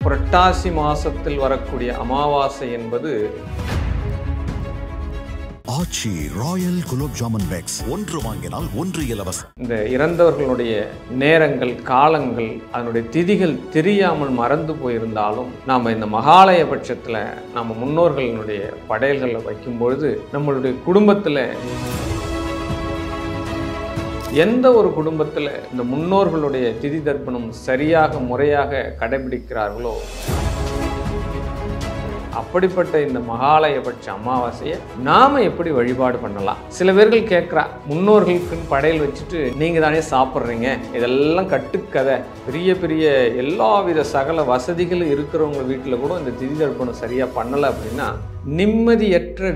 புரட்டாசி மாசத்தில் வரக்கூடிய அமாவாசை என்பது ஆச்சி ராயல் குலோப் ஜாமுன் பேக்ஸ் ஒன்று வாங்கினால் ஒன்று இலவசம். இந்த இறந்தவர்களுடைய நேரங்கள் காலங்கள் அதனுடைய திதிகள் தெரியாமல் மறந்து போயிருந்தாலும் நாம் இந்த மகாலய பட்சத்தில் நம்ம முன்னோர்களினுடைய படையல்களை வைக்கும்பொழுது நம்மளுடைய குடும்பத்தில் எந்த ஒரு குடும்பத்தில் இந்த முன்னோர்களுடைய திதி தர்ப்பணம் சரியாக முறையாக கடைபிடிக்கிறார்களோ அப்படிப்பட்ட இந்த மகாலயபட்ச அமாவாசையை நாம எப்படி வழிபாடு பண்ணலாம்? சில பேர்கள் கேட்குறா, முன்னோர்களுக்குன்னு படையல் வச்சுட்டு நீங்க தானே சாப்பிட்றீங்க, இதெல்லாம் கட்டுக்கதை, பெரிய பெரிய எல்லாவித சகல வசதிகளும் இருக்கிறவங்க வீட்டில் கூட இந்த திதி தர்ப்பணம் சரியா பண்ணலை அப்படின்னா நிம்மதியற்ற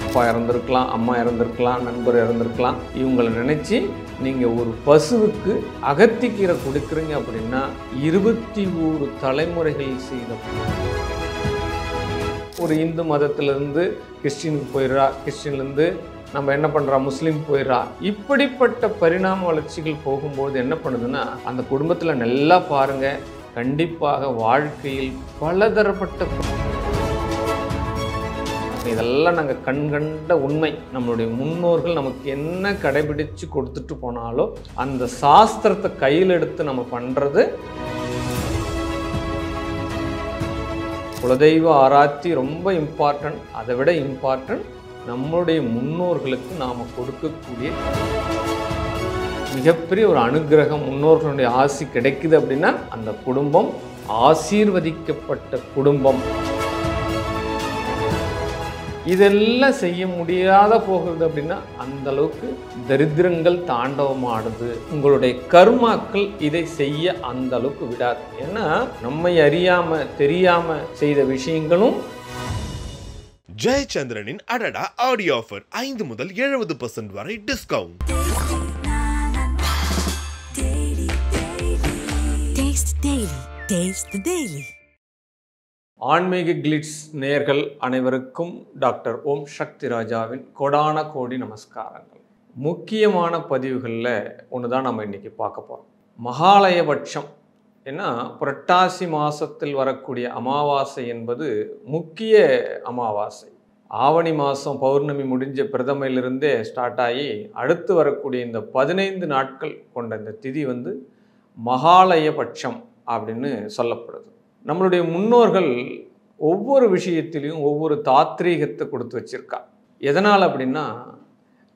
அப்பா இறந்துருக்கலாம், அம்மா இறந்துருக்கலாம், நண்பர் இறந்துருக்கலாம், இவங்களை நினச்சி நீங்கள் ஒரு பசுவுக்கு அகத்திக்கீரை கொடுக்குறீங்க அப்படின்னா 21 தலைமுறைகள் செய்த ஒரு இந்து மதத்திலிருந்து கிறிஸ்டினுக்கு போயிடுறா, கிறிஸ்டின்லேருந்து நம்ம என்ன பண்ணுறோம் முஸ்லீம் போயிடுறா. இப்படிப்பட்ட பரிணாம வளர்ச்சிகள் போகும்போது என்ன பண்ணுதுன்னா அந்த குடும்பத்தில் நல்லா பாருங்கள், கண்டிப்பாக வாழ்க்கையில் பலதரப்பட்ட இதெல்லாம் நாங்கள் கண்கண்ட உண்மை. நம்மளுடைய முன்னோர்கள் நமக்கு என்ன கடைபிடிச்சு கொடுத்துட்டு போனாலோ அந்த சாஸ்திரத்தை கையில் எடுத்து நம்ம பண்ணுறது. குலதெய்வ ஆராய்ச்சி ரொம்ப இம்பார்ட்டன்ட். அதை விட இம்பார்ட்டன்ட் நம்மளுடைய முன்னோர்களுக்கு நாம் கொடுக்கக்கூடிய மிகப்பெரிய ஒரு அனுகிரகம். முன்னோர்களுடைய ஆசி கிடைக்குது அப்படின்னா அந்த குடும்பம் ஆசீர்வதிக்கப்பட்ட குடும்பம். இதெல்லாம் செய்ய முடியாத போகிறது அப்படின்னா அந்த அளவுக்கு தரித்திரங்கள் தாண்டவமாடுது. உங்களுடைய கர்மாக்கள் இதை செய்ய அந்த அளவுக்கு விடாது. ஏன்னா நம்மை அறியாம தெரியாம செய்த விஷயங்களும். ஜெயச்சந்திரனின் அடடா ஆடியோ ஆஃபர் 5 முதல் 70% வரை டிஸ்கவுண்ட். ஆன்மீக கிளிட்ஸ் நேயர்கள் அனைவருக்கும் டாக்டர் ஓம் சக்தி ராஜாவின் கோடான கோடி நமஸ்காரங்கள். முக்கியமான பதிவுகளில் ஒன்று தான் நம்ம இன்றைக்கி பார்க்க போகிறோம். மகாலயபட்சம். ஏன்னா புரட்டாசி மாதத்தில் வரக்கூடிய அமாவாசை என்பது முக்கிய அமாவாசை. ஆவணி மாதம் பௌர்ணமி முடிஞ்ச பிரதமையிலிருந்தே ஸ்டார்ட் ஆகி அடுத்து வரக்கூடிய இந்த 15 நாட்கள் கொண்ட இந்த திதி மகாலயபட்சம் அப்படின்னு சொல்லப்படுது. நம்மளுடைய முன்னோர்கள் ஒவ்வொரு விஷயத்திலையும் ஒவ்வொரு தாத்ரீகத்தை கொடுத்து வச்சிருக்கா. எதனால் அப்படின்னா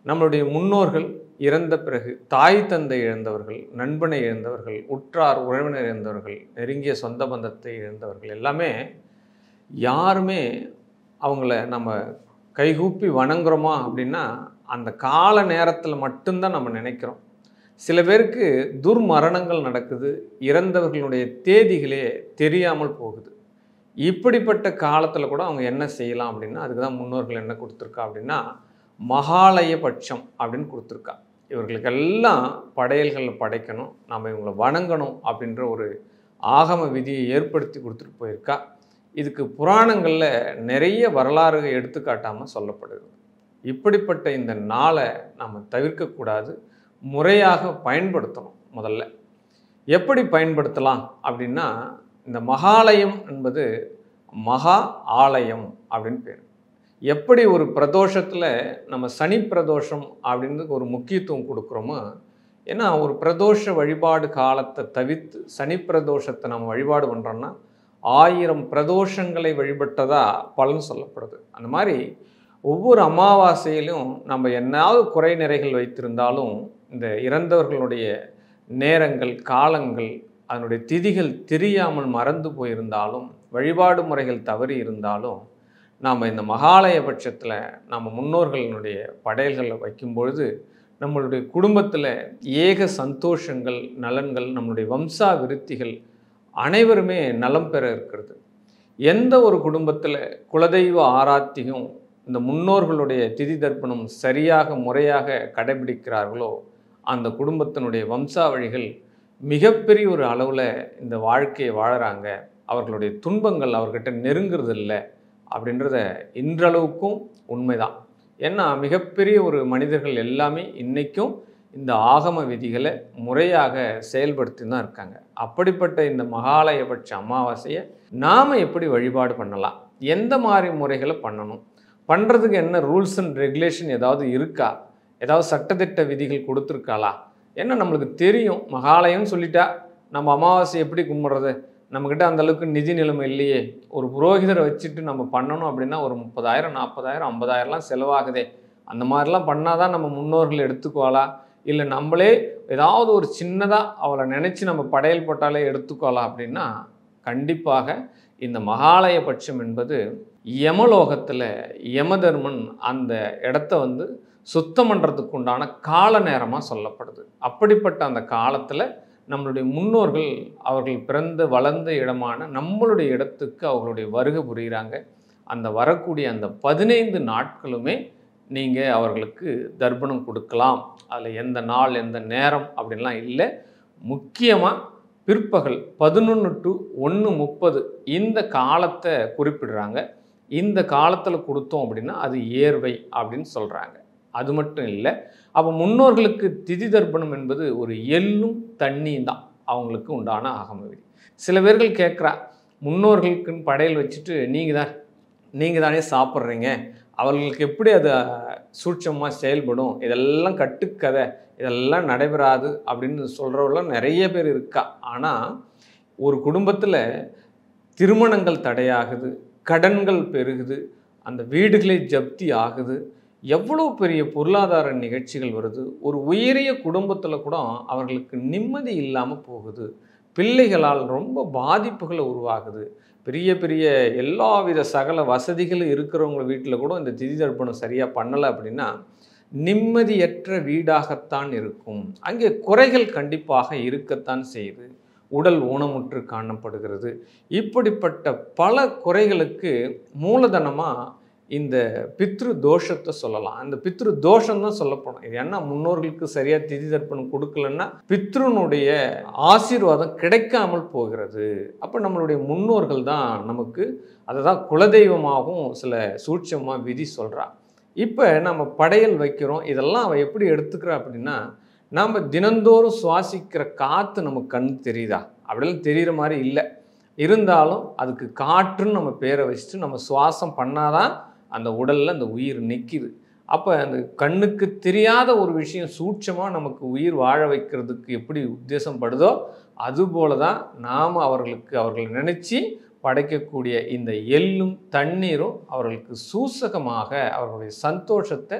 நம்மளுடைய முன்னோர்கள் இறந்த பிறகு தாய் தந்தை இழந்தவர்கள், நண்பனை இழந்தவர்கள், உற்றார் உறவினர் இழந்தவர்கள், நெருங்கிய சொந்த பந்தத்தை இழந்தவர்கள் எல்லாமே யாருமே அவங்கள நம்ம கைகூப்பி வணங்குறோமா அப்படின்னா அந்த கால நேரத்தில் மட்டும்தான் நம்ம நினைக்கிறோம். சில பேருக்கு துர்மரணங்கள் நடக்குது, இறந்தவர்களுடைய தேதிகளே தெரியாமல் போகுது. இப்படிப்பட்ட காலத்தில் கூட அவங்க என்ன செய்யலாம் அப்படின்னா அதுக்கு தான் முன்னோர்கள் என்ன கொடுத்துருக்கா அப்படின்னா மகாலயபட்சம் அப்படின்னு கொடுத்துருக்கா. இவர்களுக்கெல்லாம் படையல்களை படைக்கணும், நம்ம இவங்களை வணங்கணும் அப்படின்ற ஒரு ஆகம விதியை ஏற்படுத்தி கொடுத்துட்டு போயிருக்கா. இதுக்கு புராணங்களில் நிறைய வரலாறு எடுத்துக்காட்டாமல் சொல்லப்படுது. இப்படிப்பட்ட இந்த நாளை நம்ம தவிர்க்கக்கூடாது, முறையாக பயன்படுத்தணும். முதல்ல எப்படி பயன்படுத்தலாம் அப்படின்னா இந்த மகாலயம் என்பது மகா ஆலயம் அப்படின்னு பேர். எப்படி ஒரு பிரதோஷத்தில் நம்ம சனி பிரதோஷம் அப்படின்னு ஒரு முக்கியத்துவம் கொடுக்குறோமோ, ஏன்னா ஒரு பிரதோஷ வழிபாடு காலத்தை தவிர்த்து சனி பிரதோஷத்தை நம்ம வழிபாடு பண்ணுறோன்னா 1000 பிரதோஷங்களை வழிபட்டதா பலன் சொல்லப்படுது. அந்த மாதிரி ஒவ்வொரு அமாவாசையிலும் நம்ம என்னாவது குறை நிறைகள் வைத்திருந்தாலும் இந்த இறந்தவர்களுடைய நேரங்கள் காலங்கள் அதனுடைய திதிகள் தெரியாமல் மறந்து போயிருந்தாலும் வழிபாடு முறைகள் தவறி இருந்தாலும் நாம் இந்த மகாலயபட்சத்தில் நம்ம முன்னோர்களினுடைய படையல்களை வைக்கும்பொழுது நம்மளுடைய குடும்பத்தில் ஏக சந்தோஷங்கள் நலன்கள், நம்மளுடைய வம்சா விருத்திகள் அனைவருமே நலம் பெற இருக்கிறது. எந்த ஒரு குடும்பத்தில் குலதெய்வ ஆராத்தியும் இந்த முன்னோர்களுடைய திதி தர்ப்பணம் சரியாக முறையாக கடைபிடிக்கிறார்களோ அந்த குடும்பத்தினுடைய வம்சாவழிகள் மிகப்பெரிய ஒரு அளவில் இந்த வாழ்க்கையை வாழறாங்க. அவர்களுடைய துன்பங்கள் அவர்கிட்ட நெருங்கிறது இல்லை அப்படின்றத இன்றளவுக்கும் உண்மைதான். ஏன்னா மிகப்பெரிய ஒரு மனிதர்கள் எல்லாமே இன்றைக்கும் இந்த ஆகம விதிகளை முறையாக செயல்படுத்தி தான் இருக்காங்க. அப்படிப்பட்ட இந்த மகாலயபட்ச அமாவாசையை நாம் எப்படி வழிபாடு பண்ணலாம், எந்த மாதிரி முறைகளை பண்ணணும், பண்ணுறதுக்கு என்ன ரூல்ஸ் அண்ட் ரெகுலேஷன் ஏதாவது இருக்கா, ஏதாவது சட்டத்திட்ட விதிகள் கொடுத்துருக்காளா, என்ன நம்மளுக்கு தெரியும். மகாலயம்னு சொல்லிட்டா நம்ம அமாவாசை எப்படி கும்பிட்றது, நம்மக்கிட்ட அந்தளவுக்கு நிதி நிலைமை இல்லையே, ஒரு புரோகிதரை வச்சுட்டு நம்ம பண்ணணும் அப்படின்னா ஒரு 30,000 40,000 50,000லாம் செலவாகுதே, அந்த மாதிரிலாம் பண்ணால் தான் நம்ம முன்னோர்கள் எடுத்துக்குவாளா, இல்லை நம்மளே ஏதாவது ஒரு சின்னதாக அவளை நினச்சி நம்ம படையல் போட்டாலே எடுத்துக்கோலாம் அப்படின்னா, கண்டிப்பாக இந்த மகாலயபட்சம் என்பது யமலோகத்தில் யமதர்மன் அந்த இடத்த சுத்தம் பண்ணுறதுக்கு உண்டான கால நேரமாக சொல்லப்படுது. அப்படிப்பட்ட அந்த காலத்தில் நம்மளுடைய முன்னோர்கள் அவர்கள் பிறந்து வளர்ந்த இடமான நம்மளுடைய இடத்துக்கு அவர்களுடைய வருகை புரிகிறாங்க. அந்த வரக்கூடிய அந்த 15 நாட்களுமே நீங்கள் அவர்களுக்கு தர்ப்பணம் கொடுக்கலாம். அதில் எந்த நாள் எந்த நேரம் அப்படின்லாம் இல்லை. முக்கியமாக பிற்பகல் 11 to 1:30 இந்த காலத்தை குறிப்பிடுறாங்க. இந்த காலத்தில் கொடுத்தோம் அப்படின்னா அது ஏர்வை அப்படின்னு சொல்கிறாங்க. அது மட்டும் இல்லை, அப்போ முன்னோர்களுக்கு திதி தர்ப்பணம் என்பது ஒரு எள்ளும் தண்ணியும் தான் அவங்களுக்கு உண்டான ஆகம விதி. சில பேர்கள் கேட்குறா, முன்னோர்களுக்குன்னு படையல் வச்சுட்டு நீங்கள் தானே சாப்பிட்றீங்க, அவர்களுக்கு எப்படி அது சூட்சமாக செயல்படும், இதெல்லாம் கட்டுக்கதை, இதெல்லாம் நடைபெறாது அப்படின்னு சொல்கிறவங்களாம் நிறைய பேர் இருக்கா. ஆனால் ஒரு குடும்பத்தில் திருமணங்கள் தடையாகுது, கடன்கள் பெருகுது, அந்த வீடுகளே ஜப்தி ஆகுது, எவ்வளோ பெரிய பொருளாதார நிகழ்ச்சிகள் வருது, ஒரு உயரிய குடும்பத்தில் கூட அவர்களுக்கு நிம்மதி இல்லாமல் போகுது, பிள்ளைகளால் ரொம்ப பாதிப்புகளை உருவாகுது, பெரிய பெரிய எல்லாவித சகல வசதிகளும் இருக்கிறவங்க வீட்டில் கூட இந்த திதி தர்ப்பணம் சரியாக பண்ணலை அப்படின்னா நிம்மதியற்ற வீடாகத்தான் இருக்கும். அங்கே குறைகள் கண்டிப்பாக இருக்கத்தான் செய்யுது. உடல் ஊனமுற்று காணப்படுகிறது. இப்படிப்பட்ட பல குறைகளுக்கு மூலதனமாக இந்த பித்ரு தோஷத்தை சொல்லலாம். அந்த பித்ரு தோஷம் தான் சொல்லப்படும். இது என்ன, முன்னோர்களுக்கு சரியாக திதி தர்ப்பணம் கொடுக்கலன்னா பித்ருனுடைய ஆசீர்வாதம் கிடைக்காமல் போகிறது. அப்போ நம்மளுடைய முன்னோர்கள் தான் நமக்கு அதை தான் குலதெய்வமாகவும் சில சூட்சமாக விதி சொல்கிறா. இப்போ நம்ம படையல் வைக்கிறோம், இதெல்லாம் அவள் எப்படி எடுத்துக்கிறா அப்படின்னா, நாம் தினந்தோறும் சுவாசிக்கிற காற்று நமக்கு கண் தெரியுதா, அப்படிலாம் தெரிகிற மாதிரி இல்லை. இருந்தாலும் அதுக்கு காற்றுன்னு நம்ம பேரை வச்சுட்டு நம்ம சுவாசம் பண்ணாதான் அந்த உடலில் அந்த உயிர் நிற்கிது. அப்போ அந்த கண்ணுக்கு தெரியாத ஒரு விஷயம் சூட்சமாக நமக்கு உயிர் வாழ வைக்கிறதுக்கு எப்படி உத்தேசம் படுதோ அதுபோல தான் நாம் அவர்கள் நினச்சி படைக்கக்கூடிய இந்த எள்ளும் தண்ணீரும் அவர்களுக்கு சூசகமாக அவர்களுடைய சந்தோஷத்தை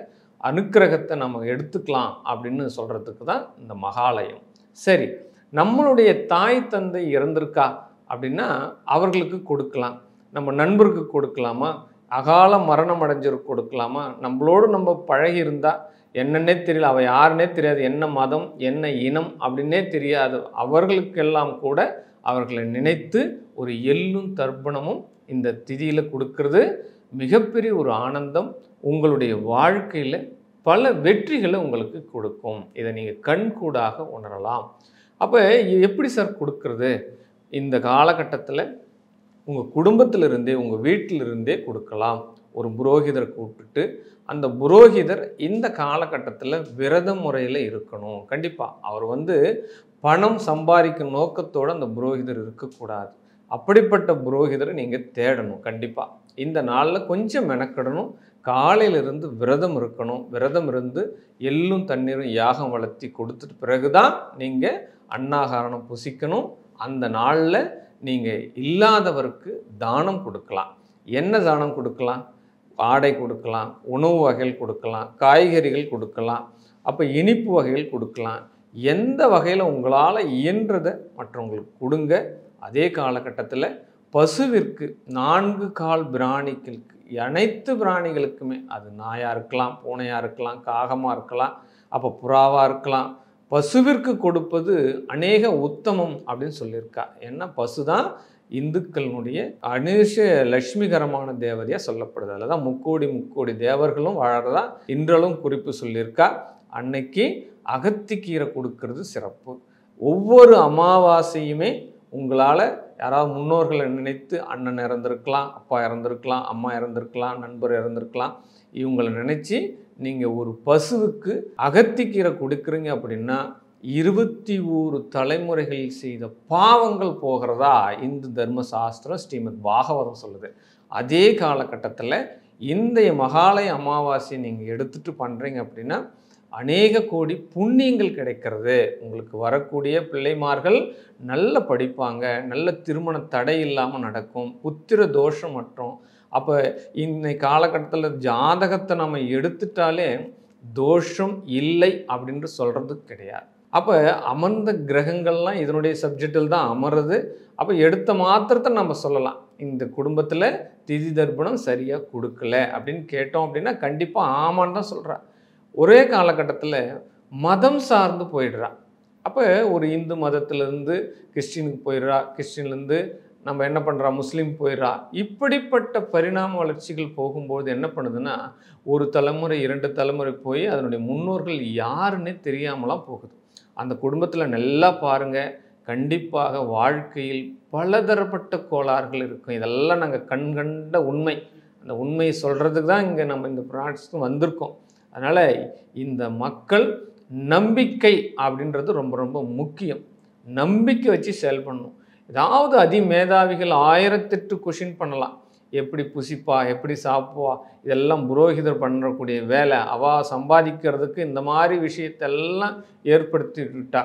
அனுக்கிரகத்தை நம்ம எடுத்துக்கலாம் அப்படின்னு சொல்கிறதுக்கு தான் இந்த மகாலயம். சரி, நம்மளுடைய தாய் தந்தை இறந்திருக்கா அப்படின்னா அவர்களுக்கு கொடுக்கலாம், நம்ம நண்பருக்கு கொடுக்கலாமா, அகால மரணம் அடைஞ்சருக்கு கொடுக்கலாமா, நம்மளோடு நம்ம பழகி இருந்தால் என்னன்னே தெரியல, அவள் யாருன்னே தெரியாது, என்ன மதம் என்ன இனம் அப்படின்னே தெரியாது, அவர்களுக்கெல்லாம் கூட அவர்களை நினைத்து ஒரு எள்ளும் தர்ப்பணமும் இந்த திதியில் கொடுக்கறது மிகப்பெரிய ஒரு ஆனந்தம், உங்களுடைய வாழ்க்கையில் பல வெற்றிகளை உங்களுக்கு கொடுக்கும். இதை நீங்கள் கண்கூடாக உணரலாம். அப்போ எப்படி சார் கொடுக்கறது? இந்த காலகட்டத்தில் உங்கள் குடும்பத்திலிருந்தே உங்கள் வீட்டிலிருந்தே கொடுக்கலாம். ஒரு புரோகிதரை கூப்பிட்டுட்டு அந்த புரோகிதர் இந்த காலகட்டத்தில் விரத முறையில் இருக்கணும். கண்டிப்பாக அவர் பணம் சம்பாதிக்கும் நோக்கத்தோடு அந்த புரோகிதர் இருக்கக்கூடாது. அப்படிப்பட்ட புரோகிதரை நீங்கள் தேடணும். கண்டிப்பாக இந்த நாளில் கொஞ்சம் மெனக்கிடணும். காலையிலிருந்து விரதம் இருக்கணும். விரதம் இருந்து எள்ளும் தண்ணீரும் யாகம் வளர்த்தி கொடுத்துட்டு பிறகு தான் நீங்கள் அன்னாகாரம் புசிக்கணும். அந்த நாளில் நீங்கள் இல்லாதவருக்கு தானம் கொடுக்கலாம். என்ன தானம் கொடுக்கலாம்? ஆடை கொடுக்கலாம், உணவு வகைகள் கொடுக்கலாம், காய்கறிகள் கொடுக்கலாம், அப்போ இனிப்பு வகைகள் கொடுக்கலாம். எந்த வகையில் உங்களால் இயன்றதை மற்றவங்களுக்கு கொடுங்க. அதே காலகட்டத்தில் பசுவிற்கு 4 கால் பிராணிகளுக்கு அனைத்து பிராணிகளுக்குமே, அது நாயாக இருக்கலாம், பூனையாக இருக்கலாம், காகமாக இருக்கலாம், அப்போ புறாவாக இருக்கலாம், பசுவிற்கு கொடுப்பது அநேக உத்தமம் அப்படின்னு சொல்லியிருக்கா. ஏன்னா பசு தான் இந்துக்களினுடைய அநேக லட்சுமிகரமான தேவதையாக சொல்லப்படுது. அதில் தான் முக்கோடி தேவர்களும் வாழறதா இன்றளவும் குறிப்பு சொல்லியிருக்கா. அன்னைக்கு அகத்திக்கீரை கொடுக்கறது சிறப்பு. ஒவ்வொரு அமாவாசையுமே உங்களால் யாராவது முன்னோர்களை நினைத்து அண்ணன் இறந்துருக்கலாம், அப்பா இறந்துருக்கலாம், அம்மா இறந்துருக்கலாம், நண்பர் இறந்துருக்கலாம், இவங்களை நினச்சி நீங்கள் ஒரு பசுவுக்கு அகத்திக்கீரை கொடுக்குறீங்க அப்படின்னா 21 தலைமுறைகளில் செய்த பாவங்கள் போகிறதா இந்து தர்ம சாஸ்திரம் ஸ்ரீமத் பாகவதம் சொல்லுது. அதே காலகட்டத்தில் இன்றைய மகாலய அமாவாசையை நீங்கள் எடுத்துகிட்டு பண்ணுறீங்க அப்படின்னா அநேக கோடி புண்ணியங்கள் கிடைக்கிறது. உங்களுக்கு வரக்கூடிய பிள்ளைமார்கள் நல்ல படிப்பாங்க, நல்ல திருமண தடை இல்லாமல் நடக்கும், புத்திர தோஷம் மற்றும் அப்போ இன்னைக்கு காலகட்டத்தில் ஜாதகத்தை நம்ம எடுத்துட்டாலே தோஷம் இல்லை அப்படின்ட்டு சொல்கிறது கிடையாது. அப்போ அமர்ந்த கிரகங்கள்லாம் இதனுடைய சப்ஜெக்டில் தான் அமருது. அப்போ எடுத்த மாத்திரத்தை நம்ம சொல்லலாம், இந்த குடும்பத்தில் திதி தர்ப்பணம் சரியாக கொடுக்கல அப்படின்னு கேட்டோம் அப்படின்னா கண்டிப்பாக ஆமான்னு தான் சொல்கிறா. ஒரே காலகட்டத்தில் மதம் சார்ந்து போயிடுறா. அப்போ ஒரு இந்து மதத்திலேருந்து கிறிஸ்டினுக்கு போயிடுறா, கிறிஸ்டின்லேருந்து நம்ம என்ன பண்ணுறா முஸ்லீம் போயிடுறா. இப்படிப்பட்ட பரிணாம வளர்ச்சிகள் போகும்போது என்ன பண்ணுதுன்னா ஒரு தலைமுறை 2 தலைமுறை போய் அதனுடைய முன்னோர்கள் யாருன்னே தெரியாமலாம் போகுது. அந்த குடும்பத்தில் நல்லா பாருங்கள், கண்டிப்பாக வாழ்க்கையில் பலதரப்பட்ட கோளாறுகள் இருக்கும். இதெல்லாம் நாங்கள் கண்கண்ட உண்மை. அந்த உண்மையை சொல்கிறதுக்கு தான் இங்கே நம்ம இந்த ப்ராடக்ட்ஸ்க்கு வந்திருக்கோம். அதனால் இந்த மக்கள் நம்பிக்கை அப்படின்றது ரொம்ப ரொம்ப முக்கியம். நம்பிக்கை வச்சு செயல்படணும். ஏதாவது அதிமேதாவிகள் 1008 கொஷின் பண்ணலாம், எப்படி புசிப்பா, எப்படி சாப்பிடுவா, இதெல்லாம் புரோகிதர் பண்ணக்கூடிய வேலை. அவள் சம்பாதிக்கிறதுக்கு இந்த மாதிரி விஷயத்தெல்லாம் ஏற்படுத்திக்கிட்டா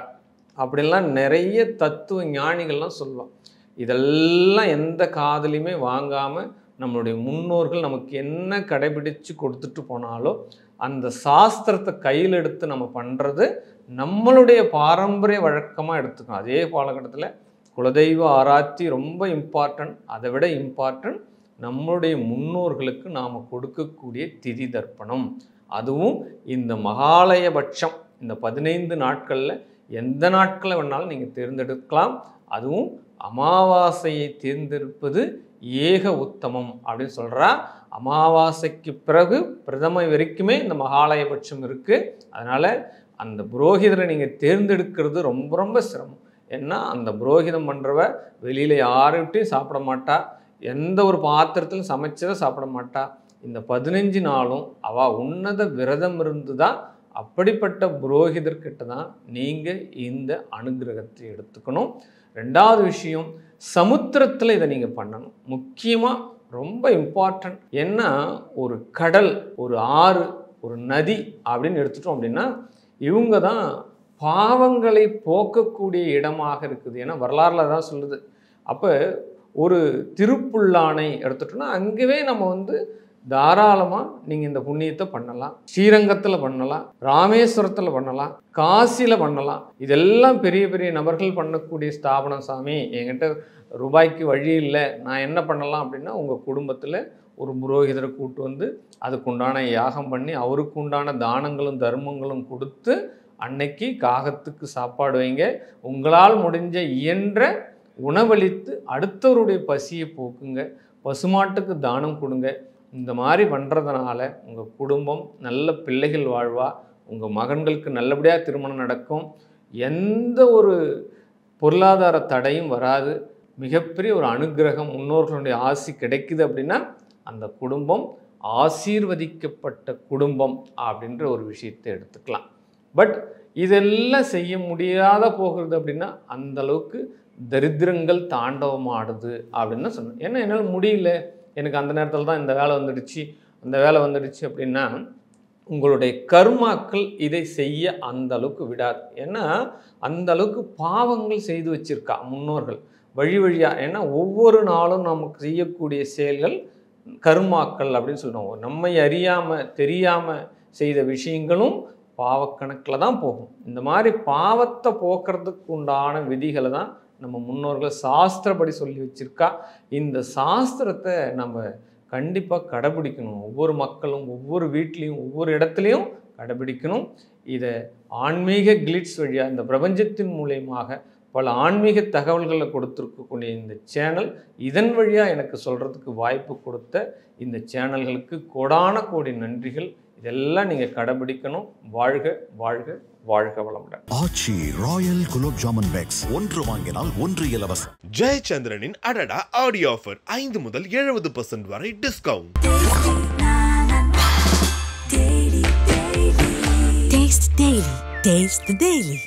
அப்படிலாம் நிறைய தத்துவ ஞானிகள்லாம் சொல்லுவாள். இதெல்லாம் எந்த காதலையுமே வாங்காமல் நம்மளுடைய முன்னோர்கள் நமக்கு என்ன கடைபிடிச்சு கொடுத்துட்டு போனாலோ அந்த சாஸ்திரத்தை கையில் எடுத்து நம்ம பண்ணுறது நம்மளுடைய பாரம்பரிய வழக்கமாக எடுத்துக்கணும். அதே காலகட்டத்தில் குலதெய்வ ஆராய்ச்சி ரொம்ப இம்பார்ட்டன்ட். அதை விட இம்பார்ட்டன்ட் நம்மளுடைய முன்னோர்களுக்கு நாம் கொடுக்கக்கூடிய திதி தர்ப்பணம். அதுவும் இந்த மகாலயபட்சம் இந்த 15 நாட்களில் எந்த நாட்களை வேணாலும் நீங்கள் தேர்ந்தெடுக்கலாம். அதுவும் அமாவாசையை தேர்ந்தெடுப்பது ஏக உத்தமம் அப்படின்னு சொல்கிறா. அமாவாசைக்கு பிறகு பிரதமை வரைக்குமே இந்த மகாலயபட்சம் இருக்குது. அதனால் அந்த புரோகிதரை நீங்கள் தேர்ந்தெடுக்கிறது ரொம்ப ரொம்ப சிரமம். ஏன்னா அந்த புரோகிதம் பண்ணுறவ வெளியில் யார்கிட்டையும் சாப்பிட மாட்டா, எந்த ஒரு பாத்திரத்திலும் சமைச்சதை சாப்பிட மாட்டா. இந்த 15 நாளும் அவள் உன்னத விரதம் இருந்து தான் அப்படிப்பட்ட புரோகிதர்கிட்ட தான் நீங்கள் இந்த அனுகிரகத்தை எடுத்துக்கணும். 2வது விஷயம், சமுத்திரத்தில் இதை நீங்கள் பண்ணணும். முக்கியமாக ரொம்ப இம்பார்ட்டன்ட். ஏன்னா ஒரு கடல், ஒரு ஆறு, ஒரு நதி அப்படின்னு எடுத்துட்டோம் அப்படின்னா இவங்க தான் பாவங்களை போக்கக்கூடிய இடமாக இருக்குது. ஏன்னா வரலாறுல தான் சொல்லுது. அப்போ ஒரு திருப்புல்லானை எடுத்துட்டோம்னா அங்கேவே நம்ம தாராளமாக நீங்கள் இந்த புண்ணியத்தை பண்ணலாம். ஸ்ரீரங்கத்தில் பண்ணலாம், ராமேஸ்வரத்தில் பண்ணலாம், காசியில் பண்ணலாம். இதெல்லாம் பெரிய பெரிய நபர்கள் பண்ணக்கூடிய ஸ்தாபனம். சாமி என்கிட்ட ரூபாய்க்கு வழி இல்லை, நான் என்ன பண்ணலாம் அப்படின்னா உங்கள் குடும்பத்தில் ஒரு புரோகிதரை கூட்டு அதுக்குண்டான யாகம் பண்ணி அவருக்கு உண்டான தானங்களும் தர்மங்களும் கொடுத்து அன்னைக்கு காகத்துக்கு சாப்பாடு வைங்க. உங்களால் முடிஞ்ச இயன்ற உணவளித்து அடுத்தவருடைய பசியை போக்குங்க. பசுமாட்டுக்கு தானம் கொடுங்க. இந்த மாதிரி பண்ணுறதுனால உங்கள் குடும்பம் நல்ல பிள்ளைகள் வாழ்வா, உங்கள் மகன்களுக்கு நல்லபடியாக திருமணம் நடக்கும், எந்த ஒரு பொருளாதார தடையும் வராது, மிகப்பெரிய ஒரு அனுகிரகம், முன்னோர்களுடைய ஆசி கிடைக்குது அப்படின்னா அந்த குடும்பம் ஆசீர்வதிக்கப்பட்ட குடும்பம் அப்படின்ற ஒரு விஷயத்தை எடுத்துக்கலாம். பட் இதெல்லாம் செய்ய முடியாத போகிறது அப்படின்னா அந்தளவுக்கு தரித்திரங்கள் தாண்டவமாடுது அப்படின்னு தான் சொன்னேன். ஏன்னா என்னால் முடியல, எனக்கு அந்த நேரத்தில் தான் இந்த வேலை வந்துடுச்சு, அந்த வேலை வந்துடுச்சு அப்படின்னா உங்களுடைய கர்மாக்கள் இதை செய்ய அந்த அளவுக்கு விடாது. ஏன்னா அந்த அளவுக்கு பாவங்கள் செய்து வச்சிருக்கா முன்னோர்கள் வழி வழியாக. ஏன்னா ஒவ்வொரு நாளும் நமக்கு செய்யக்கூடிய செயல்கள் கர்மாக்கள் அப்படின்னு சொல்லுவாங்க. நம்மை அறியாமல் தெரியாமல் செய்த விஷயங்களும் பாவக்கணக்கில் தான் போகும். இந்த மாதிரி பாவத்தை போக்குறதுக்கு உண்டான விதிகளை தான் நம்ம முன்னோர்கள் சாஸ்திரப்படி சொல்லி வச்சிருக்கா. இந்த சாஸ்திரத்தை நம்ம கண்டிப்பாக கடைபிடிக்கணும். ஒவ்வொரு மக்களும் ஒவ்வொரு வீட்லேயும் ஒவ்வொரு இடத்துலையும் கடைபிடிக்கணும். இதை ஆன்மீக கிளிட்ஸ் வழியாக இந்த பிரபஞ்சத்தின் மூலயமாக பல ஆன்மீக தகவல்களை கொடுத்துருக்கக்கூடிய இந்த சேனல், இதன் வழியாக எனக்கு சொல்கிறதுக்கு வாய்ப்பு கொடுத்த இந்த சேனல்களுக்கு கோடான கோடி நன்றிகள். இதெல்லாம் நீங்கள் கடைபிடிக்கணும். வாழ்க வாழ்க. வாழ்க வளமுடன். ஆச்சி ராயல் குலோப் ஜாமுன் பேக்ஸ் ஒன்று வாங்கினால் ஒன்று இலவசம். ஜெயச்சந்திரனின் அடடா ஆடியோ ஆஃபர் 5 முதல் 70% வரை discount. Taste Daily. Taste the Daily.